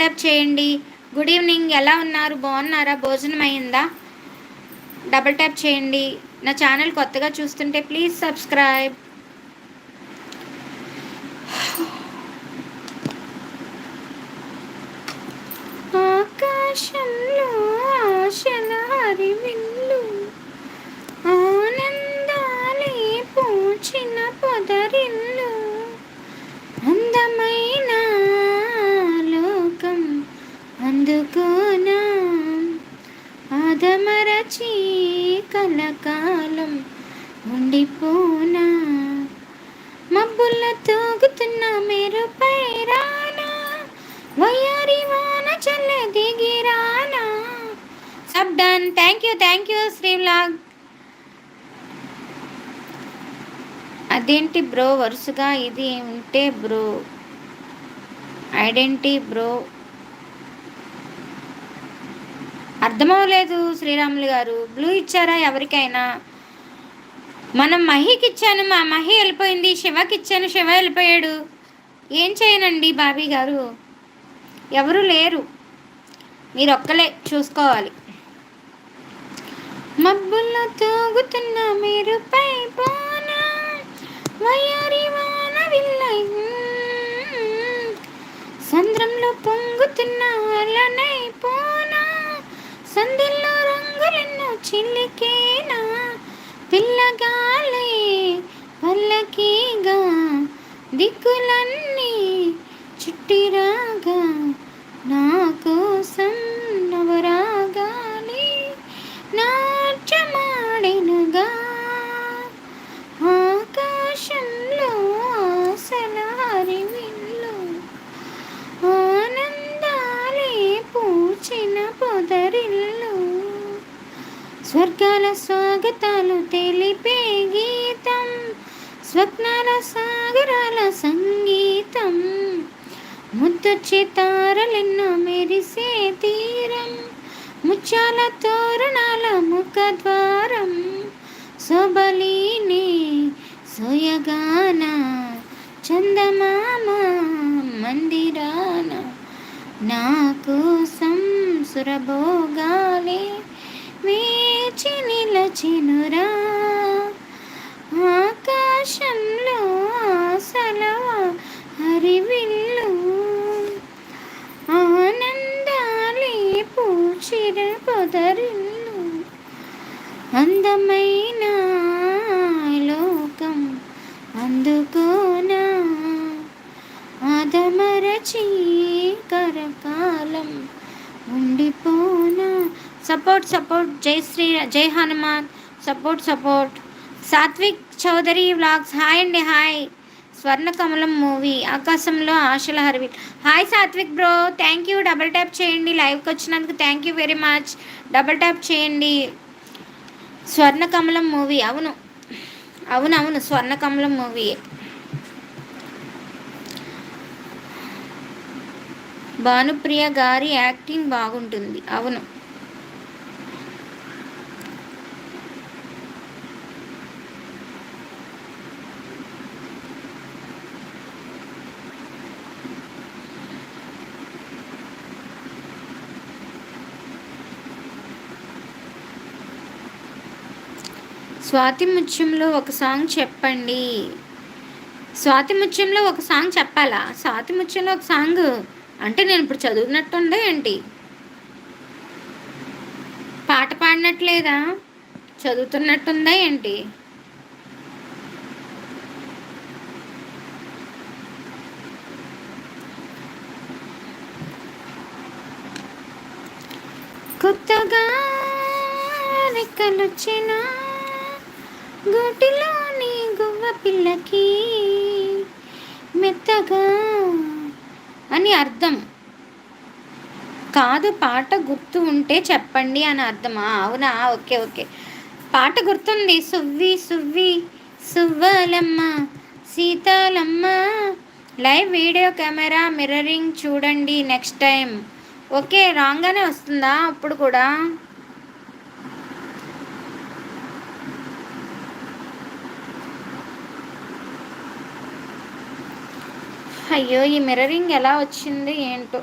Tap చేయండి. Good evening, ఎలా ఉన్నారు? బాగున్నారా? భోజనం అయిందా? డబుల్ ట్యాప్ చేయండి. నా ఛానల్ కొత్తగా చూస్తుంటే ప్లీజ్ సబ్స్క్రైబ్. ఆకాశంలో ఆశల హరివిల్లు, ఆనందాలే పూచిన పొదరిల్లు, అందమైన లోకం అందుకోనా, ఆదమరచి కలకాలం ఉండిపోనా, మబ్బుల తూగుతున్న మెరుపై రానా, వయ్యారి వాన చల్ల దిగిరానా. Sub done. Thank you Sri vlog. అదేంటి బ్రో వరుసగా ఇది ఉంటే బ్రో ఐడెంటిటీ బ్రో అర్థమవలేదు. శ్రీరాములు గారు బ్లూ ఇచ్చారా ఎవరికైనా? మనం మహికి ఇచ్చాను, మా మహి వెళ్ళిపోయింది. శివకి ఇచ్చాను, శివ వెళ్ళిపోయాడు. ఏం చేయనండి బాబీ గారు, ఎవరు లేరు, మీరు ఒక్కలే చూసుకోవాలి. మబ్బుల్లో తూగుతున్న మీరుపై పోనా, వయ్యారి వాన విల్లై, సంద్రంలో పొంగుతున్న అలనై పోనా, సందిల్లో రంగులెన్నో చిల్లికేనా, పిల్లగాలే పల్లకీగా దిక్కులన్నీ చుట్టిరాగా, నా కోసం నవరాగాలి నాట్యమాడినగా, ఆకాశంలో ఆశల హరివిల్లు, ఆనందాలే పూచిన పొదరిల్లు, స్వర్గాల స్వాగతాలు తెలిపే గీతం, స్వప్నాల సాగరాల సంగీతం, ముద్దొచ్చే తారలెన్నో మెరిసే తీరం, ముత్యాల తోరణాల ముఖద్వారం, శోభలీనే సోయగాన చందమామ మందిరాన, నా కోసం సురభోగాలే వేచి నిలచినురా, ఆకాశంలో ఆశల హరివిల్లు, ఆనందాలే పూచిన పొదరిల్లు, అందమైన లోకం అందుకోనా, ఆదమరచి కరకాలం ఉండిపోనా. సపోర్ట్ జై Hanuman. Support. Satvik Chowdary vlogs hi అండి. హాయ్. స్వర్ణకమలం మూవీ, ఆకాశంలో ఆశల హరివి. Hi Satvik bro, thank you. Double tap చేయండి. లైవ్కి వచ్చినందుకు thank you very much. Double tap చేయండి. స్వర్ణకమలం మూవీ, అవును స్వర్ణకమలం మూవీ. భానుప్రియ గారి యాక్టింగ్ బాగుంటుంది. అవును. స్వాతి ముత్యంలో ఒక సాంగ్ చెప్పండి. స్వాతి ముత్యంలో ఒక సాంగ్ చెప్పాలా? స్వాతి ముత్యంలో ఒక సాంగ్ అంటే నేను ఇప్పుడు చదువుతున్నట్టుందా ఏంటి? పాట పాడినట్లేదా? చదువుతున్నట్టుందా ఏంటి? కొత్తగా రెక్కలొచ్చిన గోటిలోని గువ్వ పిల్లకి మెత్తగా అని అర్థం కాదు. పాట గుర్తు ఉంటే చెప్పండి అని అర్థమా? అవునా, ఓకే. పాట గుర్తుంది. సువ్వి సువ్వాలమ్మ సీతాలమ్మ. లైవ్ వీడియో కెమెరా మిర్రరింగ్ చూడండి నెక్స్ట్ టైం. ఓకే, రాంగ్గానే వస్తుందా అప్పుడు కూడా? అయ్యో, ఈ మిర్రరింగ్ ఎలా వచ్చింది ఏంటో.